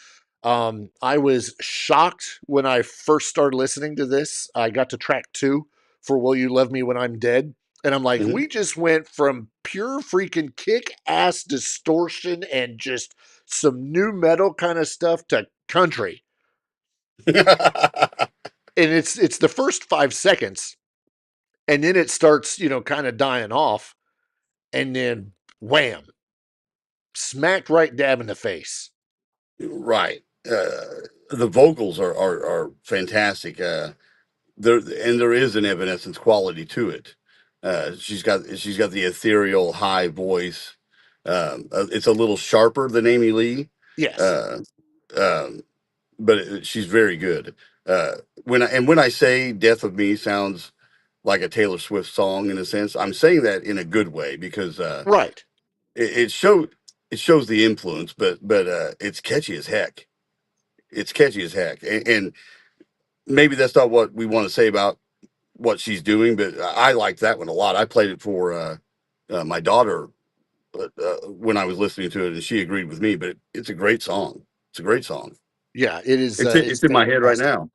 I was shocked when I first started listening to this. I got to track 2 for Will You Love Me When I'm Dead? And I'm like, we just went from pure freaking kick-ass distortion and just some new metal kind of stuff to country. And it's the first 5 seconds. And then it starts, kind of dying off. And then wham. Smacked right dab in the face. Right. The vocals are fantastic. There is an Evanescence quality to it. She's got the ethereal high voice. It's a little sharper than Amy Lee. Yes. But she's very good. When I say "Death of Me" sounds like a Taylor Swift song in a sense, I'm saying that in a good way because right. It shows the influence, but it's catchy as heck. It's catchy as heck, and maybe that's not what we want to say about what she's doing, but I like that one a lot. I played it for my daughter when I was listening to it, and she agreed with me. But it's a great song. It's a great song. Yeah, it is. It's in my head right now.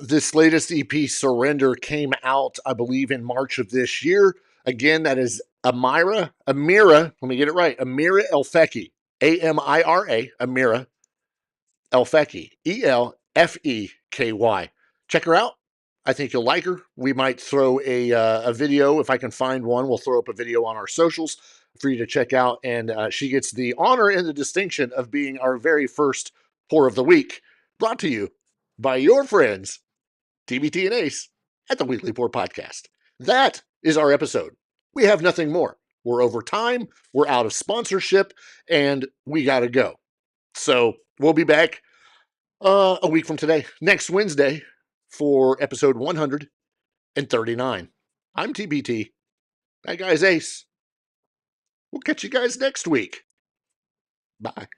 This latest EP, Surrender, came out, I believe, in March of this year. Again, that is Amira, let me get it right, Amira Elfeky, Amira, Amira Elfeky, Elfeky. Check her out. I think you'll like her. We might throw a video, if I can find one, we'll throw up a video on our socials for you to check out. And she gets the honor and the distinction of being our very first Pour of the Week, brought to you by your friends, TBT and Ace, at the Weekly Pour Podcast. That is our episode. We have nothing more. We're over time, we're out of sponsorship, and we got to go. So we'll be back a week from today, next Wednesday, for episode 139. I'm TBT. That guy's Ace. We'll catch you guys next week. Bye.